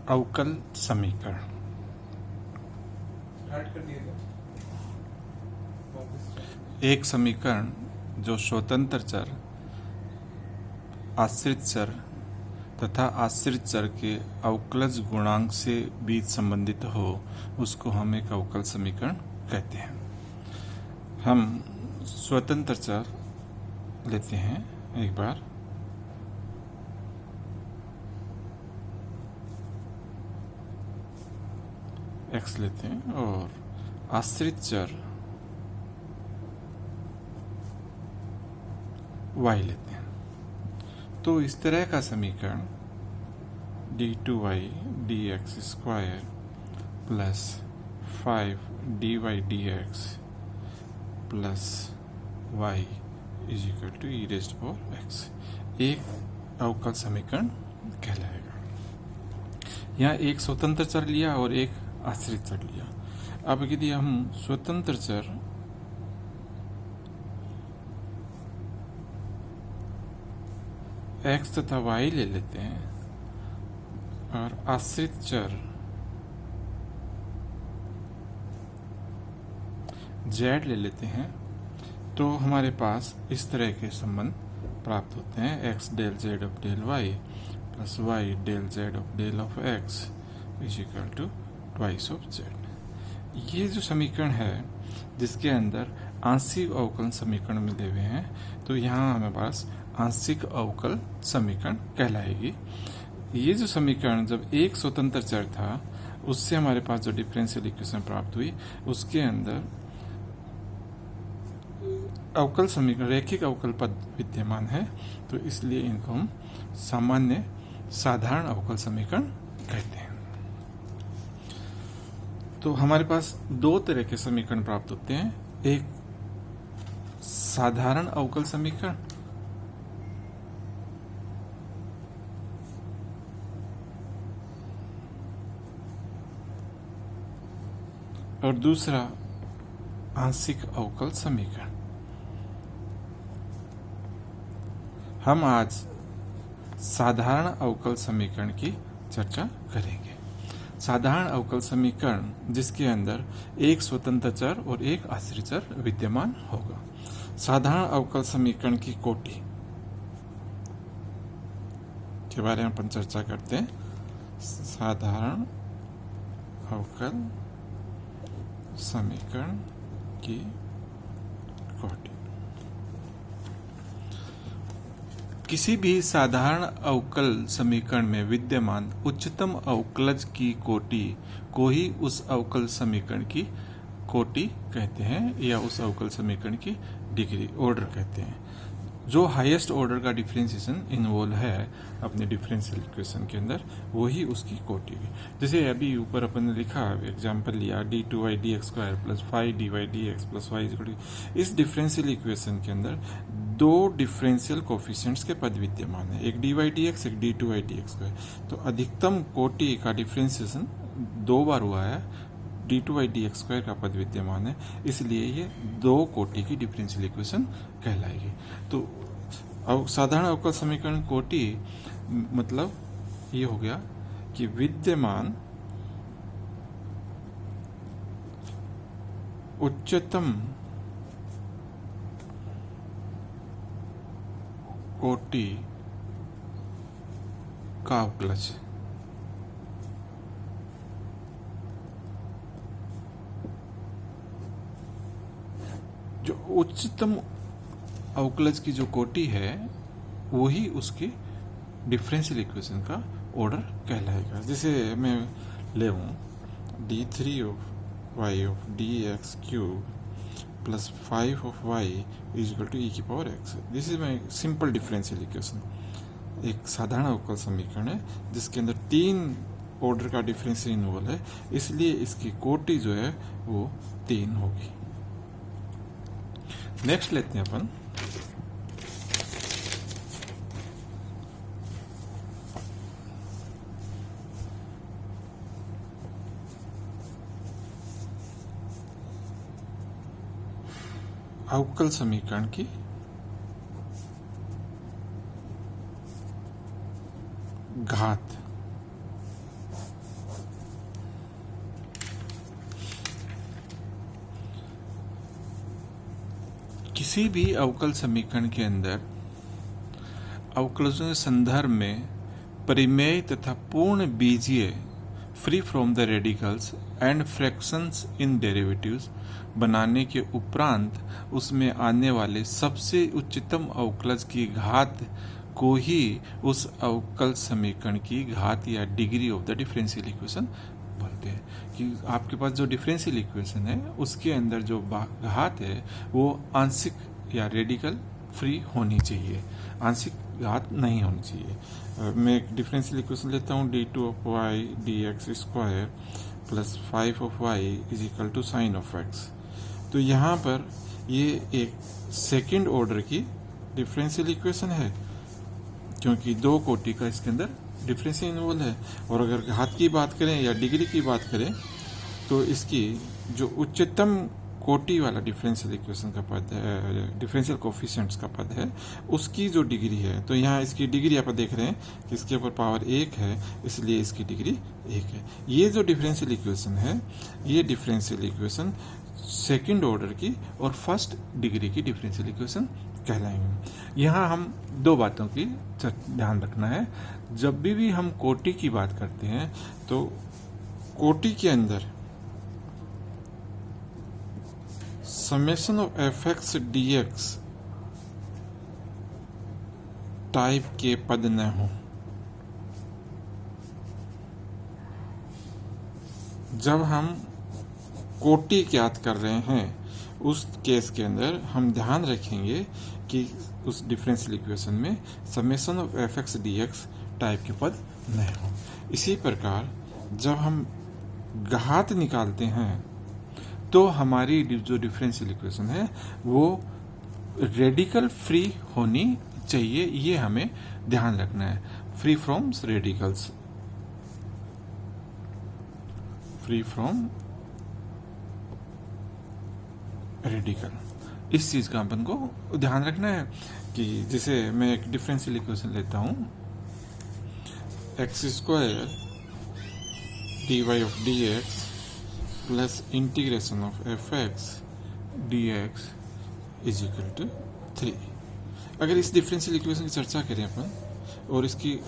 अवकल समीकरण। एक समीकरण जो स्वतंत्र चर, आश्रित चर तथा आश्रित चर के अवकलज गुणांक से बीज संबंधित हो, उसको हम एक अवकल समीकरण कहते हैं। हम स्वतंत्र चर लेते हैं एक बार, x लेते हैं और आश्रित चर y लेते हैं। तो इस तरह का समीकरण d2y dx square plus 5 dy dx plus y is equal to e raised power x एक अवकल समीकरण कहलाएगा। यहाँ एक स्वतंत्र चर लिया और एक आश्रित चर लिया। अब यदि हम स्वतंत्र चर x तथा y ले लेते हैं और आश्रित चर z ले लेते हैं, तो हमारे पास इस तरह के संबंध प्राप्त होते हैं। x del z of del y plus y del z of del of x is equal to twice of z। ये जो समीकरण है जिसके अंदर आंशिक अवकल समीकरण मिले हुए हैं, तो यहाँ हमारे पास आंशिक अवकल समीकरण कहलाएगी। ये जो समीकरण जब एक स्वतंत्र चर था, उससे हमारे पास जो डिफरेंशियल इक्वेशन प्राप्त हुई, उसके अंदर अवकल समीकरण रैखिक अवकल पद विद्यमान है, तो इसलिए इनको हम सामान्य साधारण अवकल समीकरण कहते हैं। तो हमारे पास दो तरह के समीकरण प्राप्त होते हैं, एक साधारण अवकल समीकरण और दूसरा आंशिक अवकल समीकरण। हम आज साधारण अवकल समीकरण की चर्चा करेंगे। साधारण अवकल समीकरण जिसके अंदर एक स्वतंत्र चर और एक आश्रित चर विद्यमान होगा। साधारण अवकल समीकरण की कोटि के बारे में अपन चर्चा करते हैं। साधारण अवकल समीकरण की कोटि। किसी भी साधारण अवकल समीकरण में विद्यमान उच्चतम अवकलज की कोटि को ही उस अवकल समीकरण की कोटि कहते हैं, या उस अवकल समीकरण की डिग्री, ऑर्डर कहते हैं। जो हाईएस्ट ऑर्डर का डिफरेंशिएशन इन्वॉल्व है अपने डिफरेंशियल इक्वेशन के अंदर, वही उसकी कोटि है। जैसे अभी ऊपर अपन ने लिखा, एग्जांपल लिया d2y dx square plus 5 dy dx plus y equal to. इस डिफरेंशियल इक्वेशन के अंदर दो डिफरेंशियल कोफिशिएंट्स के पद विद्यमान है, एक dy dx एक d2y dx स्क्वायर। तो अधिकतम कोटि का डिफरेंशिएशन दो बार हुआ है, d2y dx स्क्वायर का पद विद्यमान है, इसलिए ये दो कोटि की डिफरेंशियल इक्वेशन कहलाएगी। तो साधारण अवकल समीकरण कोटि मतलब ये हो गया कि विद्यमान उच्चतम कोटि का अवकलज जो उच्चतम अवकलज की जो कोटि है, वही उसकी डिफरेंशियल इक्वेशन का ऑर्डर कहलाएगा। जैसे मैं ले d3 of y of dx cube plus 5 of y is equal to e की power x। This is my simple differential equation. एक साधारण अवकल समीकरण है जिसके अंदर तीन ऑर्डर का डिफरेंशियल इन्वॉल्व है, इसलिए इसकी कोटि जो है वो 3 होगी। नेक्स्ट लेते हैं अपन अवकल समीकरण की घात। किसी भी अवकल समीकरण के अंदर अवकलजों के संदर्भ में परिमेय तथा पूर्ण बीजीय free from the radicals and fractions in derivatives बनाने के उपरांत उसमें आने वाले सबसे उच्चतम अवकलज की घात को ही उस अवकल समीकरण की घात या degree of the differential equation बोलते हैं। कि आपके पास जो डिफरेंशियल इक्वेशन है उसके अंदर जो घात है वो आंशिक या रेडिकल फ्री होनी चाहिए, आंशिक घात नहीं होनी चाहिए। मैं एक डिफरेंशियल इक्वेशन लेता हूँ, d2 of Y D X square plus 5 of Y is equal to sine of X. तो यहाँ पर ये एक सेकेंड ऑर्डर की डिफरेंशियल इक्वेशन है क्योंकि दो कोटि का इसके अंदर डिफरेंशियल इन्वॉल्व है। और अगर घात की बात करें या डिग्री की बात करें तो इसकी जो उच्चतम कोटि वाला डिफरेंशियल इक्वेशन का पद है, डिफरेंशियल कोफिशिएंट्स का पद है, उसकी जो डिग्री है, तो यहाँ इसकी डिग्री आप देख रहे हैं कि इसके ऊपर पावर 1 है, इसलिए इसकी डिग्री 1 है। ये जो डिफरेंशियल इक्वेशन है, ये डिफरेंशियल इक्वेशन सेकंड ऑर्डर की और फर्स्ट डिग्री की डिफरेंशियल इक्वेशन कहलाएंगे। यहाँ हम दो बातों की ध्यान रखना है। जब भी हम कोटि की बात करते हैं तो कोटि के अंदर summation of F X D x type के पद न हो। जब हम कोटि ज्ञात कर रहे हैं उस केस के अंदर हम ध्यान रखेंगे कि उस डिफरेंशियल इक्वेशन में summation of F X D x type के पद न हो। इसी प्रकार जब हम घात निकालते हैं तो हमारी जो डिफरेंशियल इक्वेशन है वो रेडिकल फ्री होनी चाहिए, ये हमें ध्यान रखना है। Free from radicals, free from radical, इस चीज का अपन को ध्यान रखना है। कि जैसे मैं एक डिफरेंशियल इक्वेशन लेता हूं, X square D Y of D X plus integration of F X D X is equal to 3। अगर इस डिफरेंशियल इक्वेशन की चर्चा करें अपन और इसकी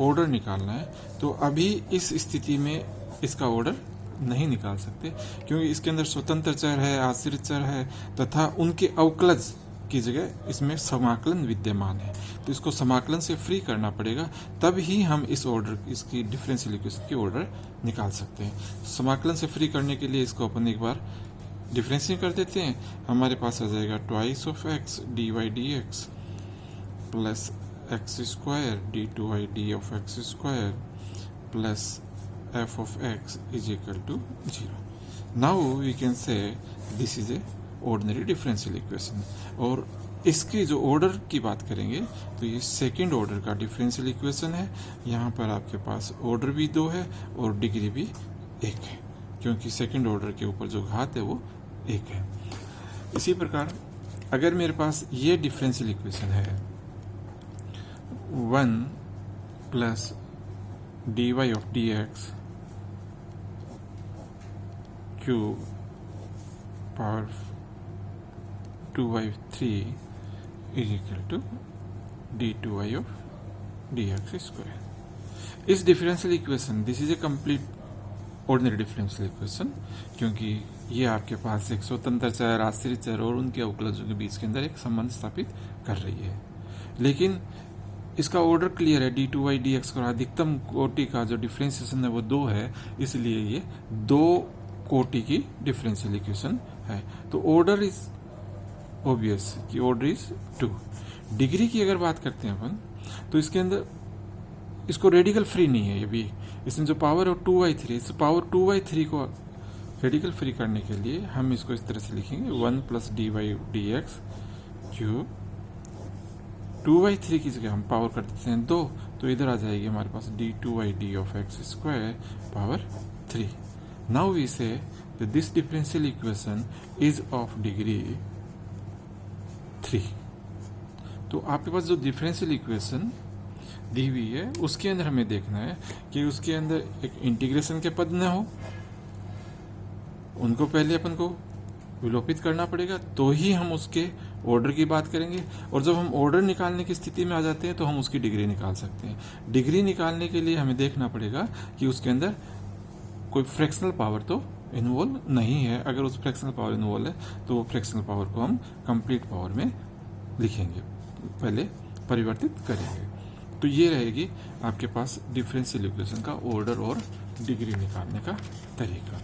ऑर्डर निकालना है तो अभी इस स्थिति में इसका ऑर्डर नहीं निकाल सकते क्योंकि इसके अंदर स्वतंत्र चर है, आश्रित चर है तथा उनके अवकलज की जगह इसमें समाकलन विद्यमान है। तो इसको समाकलन से फ्री करना पड़ेगा, तब ही हम इस ऑर्डर, इसकी डिफरेंशियल इक्वेशन की ऑर्डर निकाल सकते हैं। समाकलन से फ्री करने के लिए इसको अपन एक बार डिफरेंशिएट कर देते हैं। हमारे पास आ जाएगा twice of X D Y D X plus X square D two Y D of x square plus f of x is equal to 0. Now we can say this is a ordinary differential equation। और इसकी जो order की बात करेंगे तो ये second order का differential equation है। यहाँ पर आपके पास ऑर्डर भी 2 है और डिग्री भी 1 है क्योंकि सेकेंड ऑर्डर के ऊपर जो घात है वो 1 है। इसी प्रकार अगर मेरे पास ये डिफरेंशियल इक्वेशन है 1 plus D Y of D x cube power 2y3 is equal to d2y of dx square. इस differential equation, this is a complete ordinary differential equation क्योंकि ये आपके पास एक स्वतंत्र चर, आश्रित चर और उनके अवकलजों के बीच के अंदर एक संबंध स्थापित कर रही है। लेकिन इसका ऑर्डर क्लियर है, d2y dx और अधिकतम कोटि का जो डिफरेंशिएशन है वो 2 है, इसलिए ये 2 कोटि की डिफरेंशियल इक्वेशन है। तो ऑर्डर इज ऑब्वियस कि ऑर्डर इज 2। डिग्री की अगर बात करते हैं अपन तो इसके अंदर इसको रेडिकल फ्री नहीं है। ये भी इसमें जो पावर है 2y3, इस पावर 2y3 को रेडिकल फ्री करने के लिए हम इसको इस तरह से लिखेंगे 1 plus D Y D x cube 2y3 की जगह हम पावर कर देते हैं 2, तो इधर आ जाएगी हमारे पास d2y d of x square power 3। Now we say that this differential equation is of degree 3। तो आपके पास जो डिफरेंशियल इक्वेशन दी हुई है उसके अंदर हमें देखना है कि उसके अंदर एक इंटीग्रेशन के पद न हो, उनको पहले अपन को विलोपित करना पड़ेगा, तो ही हम उसके ऑर्डर की बात करेंगे। और जब हम ऑर्डर निकालने की स्थिति में आ जाते हैं तो हम उसकी डिग्री निकाल सकते हैं। डिग्री निकालने के लिए हमें देखना पड़ेगा कि उसके अंदर कोई फ्रैक्शनल पावर तो इन्वॉल्व नहीं है। अगर उस फ्रैक्शनल पावर इन्वॉल्व है तो वो फ्रैक्शनल पावर को हम कंप्लीट पावर में लिखेंगे, पहले परिवर्तित करेंगे। तो ये रहेगी आपके पास डिफरेंशियल इक्वेशन का ऑर्डर और डिग्री निकालने का तरीका।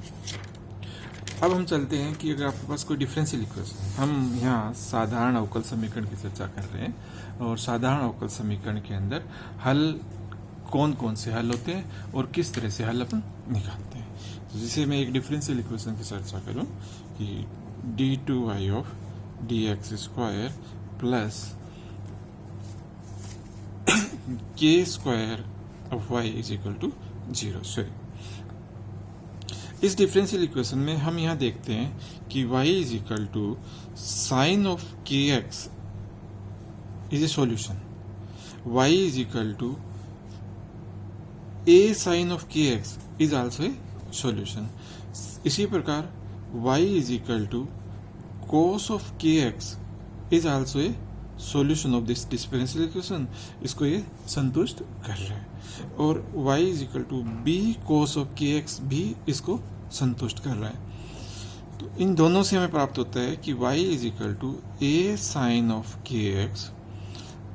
अब हम चलते हैं कि अगर आपके पास कोई डिफरेंशियल इक्वेशन, हम यहाँ साधारण अवकल समीकरण की चर्चा कर रहे हैं, और साधारण अवकल समीकरण के अंदर हल कौन कौन से हल होते हैं और किस तरह से हल अपन निकालते हैं। तो जिसे मैं एक डिफरेंशियल इक्वेशन की चर्चा करूं कि d2y of dx² plus k² of y is equal to 0। Sorry, इस डिफरेंशियल इक्वेशन में हम यहाँ देखते हैं कि y is equal to sine of kx is a solution, y is equal to a sin of kx is also a solution। इसी प्रकार y is equal to cos of kx is also a solution of this differential equation। इसको ये संतुष्ट कर रहा है। और y is equal to b cos of kx भी इसको संतुष्ट कर रहा है। तो इन दोनों से हमें प्राप्त होता है कि y is equal to a sin of kx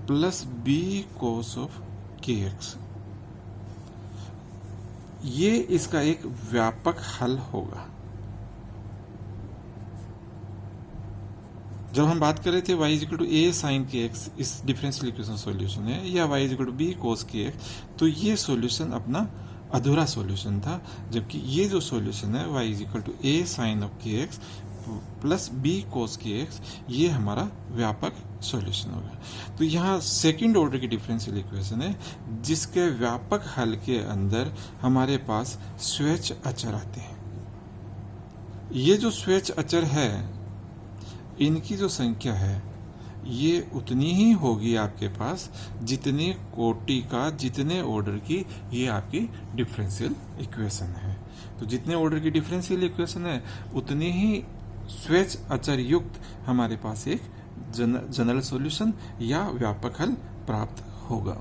plus b cos of kx। ये इसका एक व्यापक हल होगा। जब हम बात कर रहे थे y is equal to a sin kx इस डिफरेंशियल इक्वेशन सॉल्यूशन है, या y is equal to b cos kx, तो ये सॉल्यूशन अपना अधूरा सॉल्यूशन था। जबकि ये जो सॉल्यूशन है y is equal to a sin of kx plus b cos kx, ये हमारा व्यापक सॉल्यूशन होगा। तो यहाँ सेकंड ऑर्डर की डिफरेंशियल इक्वेशन है जिसके व्यापक हल के अंदर हमारे पास स्वेच्छ अचर आते हैं। ये जो स्वेच्छ अचर है, इनकी जो संख्या है ये उतनी ही होगी आपके पास जितने कोटि का, जितने ऑर्डर की ये आपकी डिफरेंशियल इक्वेशन है। तो जितने ऑर्डर की डिफरेंशियल इक्वेशन है उतनी ही स्वेच्छ अचर युक्त हमारे पास एक जनरल सॉल्यूशन या व्यापक हल प्राप्त होगा।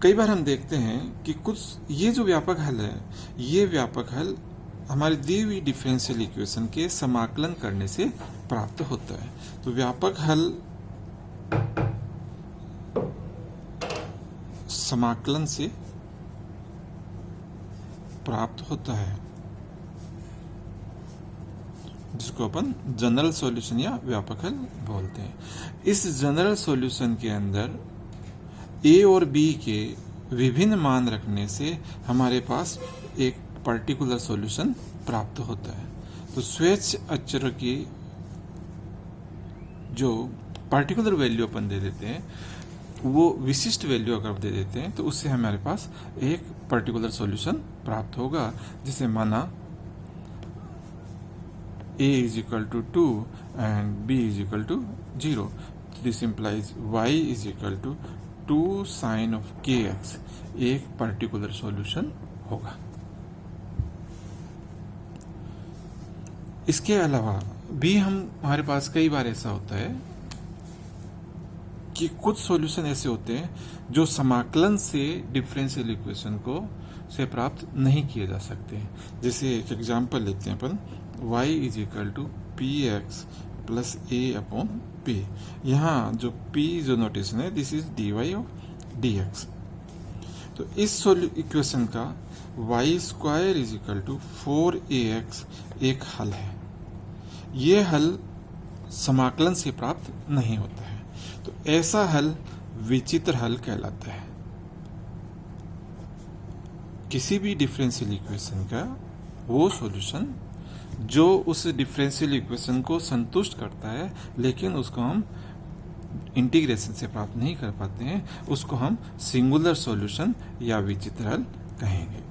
कई बार हम देखते हैं कि कुछ ये जो व्यापक हल है, ये व्यापक हल हमारी दी हुई डिफरेंशियल इक्वेशन के समाकलन करने से प्राप्त होता है। तो व्यापक हल समाकलन से प्राप्त होता है, जिसको अपन जनरल सॉल्यूशन या व्यापक हल बोलते हैं। इस जनरल सॉल्यूशन के अंदर a और b के विभिन्न मान रखने से हमारे पास एक पर्टिकुलर सॉल्यूशन प्राप्त होता है। तो स्वेच्छ अचर की जो पर्टिकुलर वैल्यू अपन दे देते हैं, वो विशिष्ट वैल्यू अगर दे देते हैं तो उससे हमारे पास एक पर्टिकुलर सॉल्यूशन प्राप्त होगा। जैसे माना a is equal to 2 and b is equal to 0. This implies y is equal to 2 sin of kx एक पर्टिकुलर सॉल्यूशन होगा। इसके अलावा भी हमारे पास कई बार ऐसा होता है कि कुछ सॉल्यूशन ऐसे होते हैं जो समाकलन से डिफरेंशियल इक्वेशन को से प्राप्त नहीं किए जा सकते। जैसे एक एग्जांपल लेते हैं अपन, y is equal to P X plus A upon P. यहाँ जो p जो नोटेशन है, this is dy of dx। तो इस इक्वेशन का y square is equal to 4ax एक हल है। ये हल समाकलन से प्राप्त नहीं होता है, तो ऐसा हल विचित्र हल कहलाता है। किसी भी डिफरेंशियल इक्वेशन का वो सॉल्यूशन जो उस डिफरेंशियल इक्वेशन को संतुष्ट करता है, लेकिन उसको हम इंटीग्रेशन से प्राप्त नहीं कर पाते हैं, उसको हम सिंगुलर सॉल्यूशन या विचित्र हल कहेंगे।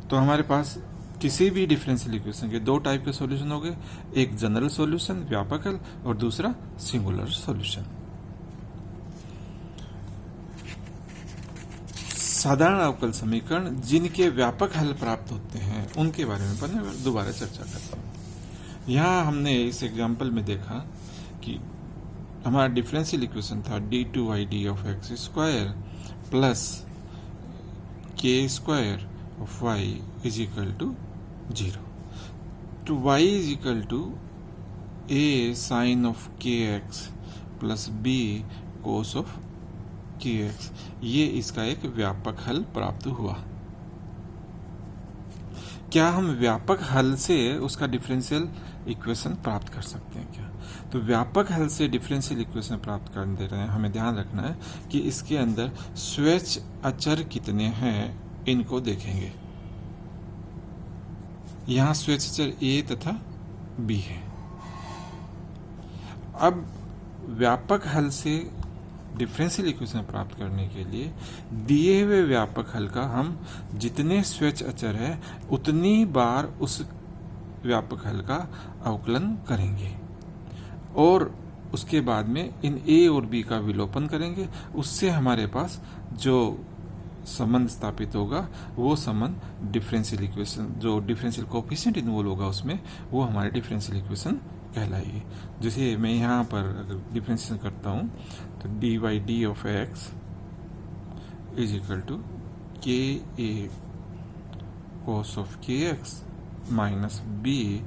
तो हमारे पास किसी भी डिफरेंशियल इक्वेशन के दो टाइप के सॉल्यूशन हो गए, एक जनरल सॉल्यूशन व्यापक हल और दूसरा सिंगुलर सॉल्यूशन। साधारण अवकल समीकरण जिनके व्यापक हल प्राप्त होते हैं उनके बारे में पहले दोबारा चर्चा करते हैं। यहाँ हमने इस एग्जाम्पल में देखा कि हमारा डिफरेंशियल इक्वेशन था d2y of x square plus k square of Y is equal to 0। तो y is equal to a sine of के x plus b cos of के एक्स, ये इसका एक व्यापक हल प्राप्त हुआ। क्या हम व्यापक हल से उसका डिफरेंशियल इक्वेशन प्राप्त कर सकते हैं क्या? तो व्यापक हल से डिफरेंशियल इक्वेशन प्राप्त कर दे रहे हैं, हमें ध्यान रखना है कि इसके अंदर स्वेच्छ अचर कितने हैं, इनको देखेंगे। यहां स्वेच्छ अचर a तथा b है। अब व्यापक हल से डिफरेंशियल इक्वेशन प्राप्त करने के लिए दिए हुए व्यापक हल का हम जितने स्वेच्छ अचर है उतनी बार उस व्यापक हल का अवकलन करेंगे और उसके बाद में इन a और b का विलोपन करेंगे। उससे हमारे पास जो संबंध स्थापित होगा वो संबंध डिफरेंशियल इक्वेशन, जो डिफरेंशियल कोएफिशिएंट इन्वॉल्व होगा उसमें, वो हमारे डिफरेंशियल इक्वेशन कहलाएगी। जैसे मैं यहाँ पर अगर डिफरेंशिएशन करता हूँ तो dy of X is equal to K A cos of के X minus B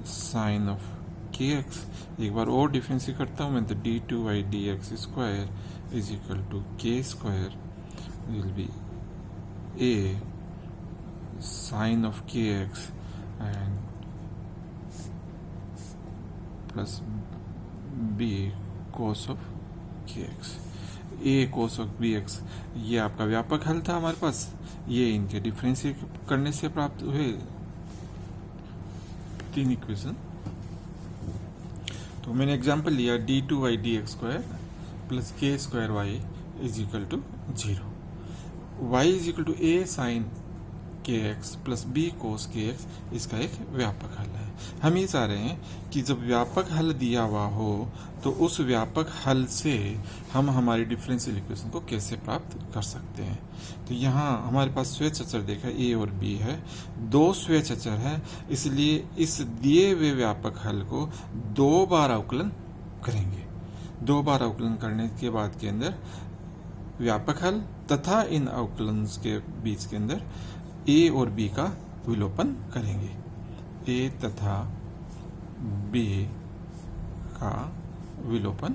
sine of के एक्स। एक बार और डिफरेंशिएट करता हूँ मैं तो d2y dx square is equal to k square will be a sine of के x and plus b cos of के x. a cos of b x ये आपका व्यापक हल था हमारे पास, ये इनके डिफरेंशिएट करने से प्राप्त हुए तीन इक्वेशन। तो मैंने एग्जांपल लिया d2y dx square plus k square y is equal to 0। y is equal to a sine k x plus b cos k x, इसका एक व्यापक हल है। हम ये चाह रहे हैं कि जब व्यापक हल दिया हुआ हो तो उस व्यापक हल से हम हमारी डिफरेंशियल इक्वेशन को कैसे प्राप्त कर सकते हैं। तो यहाँ हमारे पास स्वेच्छ अचर देखा a और b है, दो स्वेच्छ अचर है, इसलिए इस दिए हुए व्यापक हल को दो बार अवकलन करेंगे। दो बार अवकलन करने के बाद के अंदर व्यापक हल तथा इन अवकलन के बीच के अंदर a और b का विलोपन करेंगे। a तथा b का विलोपन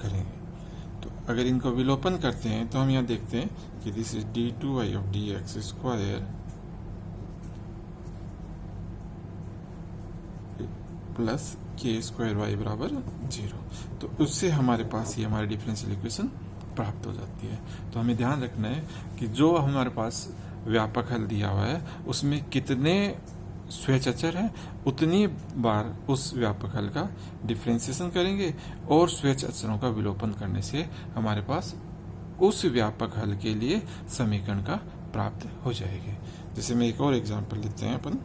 करेंगे। तो अगर इनको विलोपन करते हैं तो हम यहाँ देखते हैं कि this is d2y of dx square plus k square Y बराबर 0। तो उससे हमारे पास ये हमारी डिफरेंशियल इक्वेशन प्राप्त हो जाती है। तो हमें ध्यान रखना है कि जो हमारे पास व्यापक हल दिया हुआ है उसमें कितने स्वेच्छ अचर है उतनी बार उस व्यापक हल का डिफरेंशिएशन करेंगे और स्वेच्छ अचरों का विलोपन करने से हमारे पास उस व्यापक हल के लिए समीकरण का प्राप्त हो जाएगी। जैसे मैं एक और एग्जांपल लेते हैं अपन।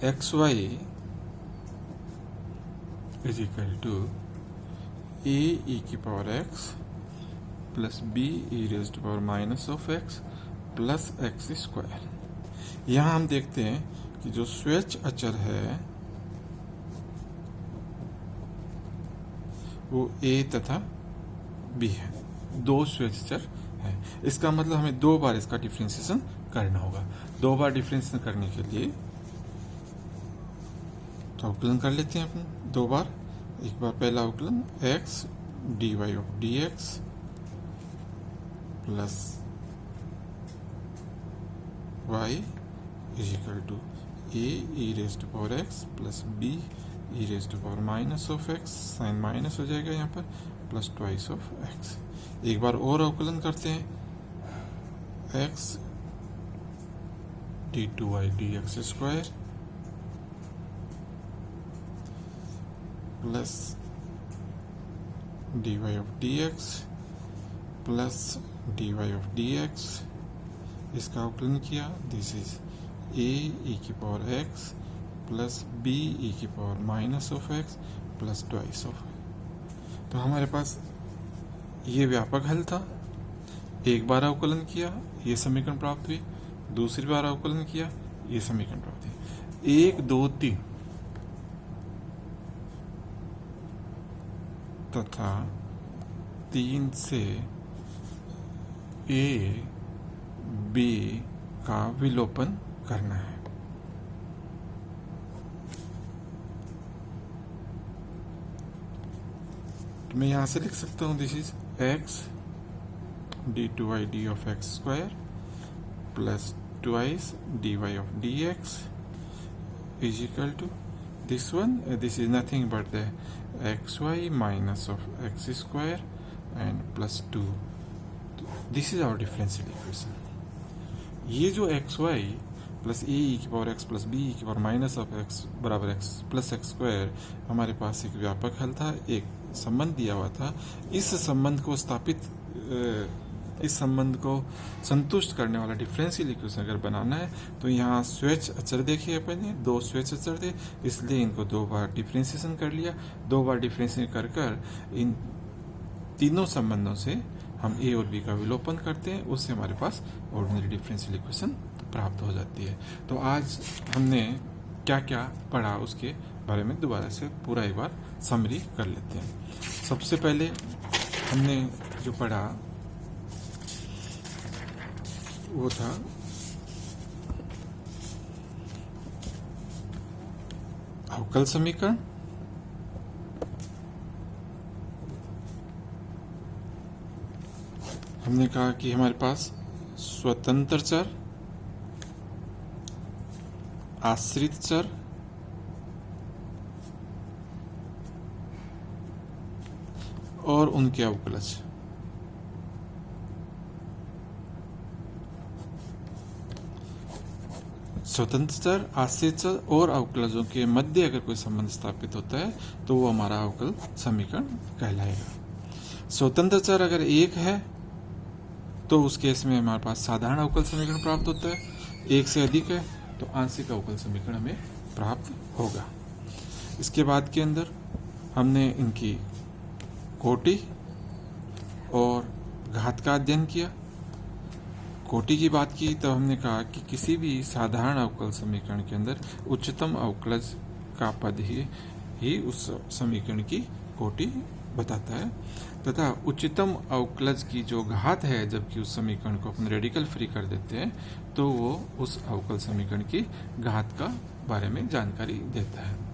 xy is equal to a e की power x plus b e raised to power minus of x plus X square. यहाँ हम देखते हैं कि जो स्वेच्छ अचर है वो a तथा b है, दो स्वेच्छ अचर है। इसका मतलब हमें दो बार इसका डिफरेंशिएशन करना होगा। दो बार डिफरेंशिएशन करने के लिए तो अवकलन कर लेते हैं अपन दो बार। एक बार पहला अवकलन x dy of dx plus y is equal to a e raise to power x plus b e raise to power minus of x, sine minus हो जाएगा यहाँ पर, प्लस ट्वाइस ऑफ x। एक बार और अवकलन करते हैं x d2y dx square plus dy of dx plus dy of dx, इसका अवकलन किया। दिस इज a e की power x plus b e की power minus of x plus twice of. तो हमारे पास ये व्यापक हल था। एक बार अवकलन किया ये समीकरण प्राप्त हुई, दूसरी बार अवकलन किया ये समीकरण प्राप्त हुई। 1 2 3 तथा 3 से ए बी का विलोपन करना है। तो मैं यहां से लिख सकता हूं this is X D two Y D of x square plus twice D Y of D X is equal to this one, this is nothing but the X Y minus of x square and plus 2। This is our differential equation. ये जो X Y plus A की power X plus B की power minus of X बराबर X plus X square हमारे पास एक व्यापक हल था, एक संबंध दिया हुआ था। इस संबंध को इस संबंध को संतुष्ट करने वाला डिफरेंशियल इक्वेशन अगर बनाना है तो यहाँ स्वेच्छ अचर देखिए अपन ने, 2 स्वेच्छ अचर थे, इसलिए इनको 2 बार डिफरेंशिएशन कर लिया। 2 बार डिफरेंशिएशन कर इन तीनों संबंधों से हम ए और बी का विलोपन करते हैं, उससे हमारे पास ऑर्डिनरी डिफरेंशियल इक्वेशन प्राप्त हो जाती है। तो आज हमने क्या क्या पढ़ा उसके बारे में दोबारा से पूरा एक बार समरी कर लेते हैं। सबसे पहले हमने जो पढ़ा वो था अवकल समीकरण, हमने कहा कि हमारे पास स्वतंत्र चर, आश्रित चर और उनके अवकलज। स्वतंत्र चर, आश्रित चर और अवकलजों के मध्य अगर कोई संबंध स्थापित होता है तो वो हमारा अवकल समीकरण कहलाएगा। स्वतंत्र चर अगर एक है तो उस केस में हमारे पास साधारण अवकल समीकरण प्राप्त होता है। एक से अधिक है तो आंशिक अवकल समीकरण हमें प्राप्त होगा। इसके बाद के अंदर हमने इनकी कोटि और घात का अध्ययन किया। कोटि की बात की तो हमने कहा कि किसी भी साधारण अवकल समीकरण के अंदर उच्चतम अवकलज का पद ही उस समीकरण की कोटि बताता है, तथा उच्चतम अवकलज की जो घात है जबकि उस समीकरण को अपन रेडिकल फ्री कर देते हैं तो वो उस अवकल समीकरण की घात का बारे में जानकारी देता है।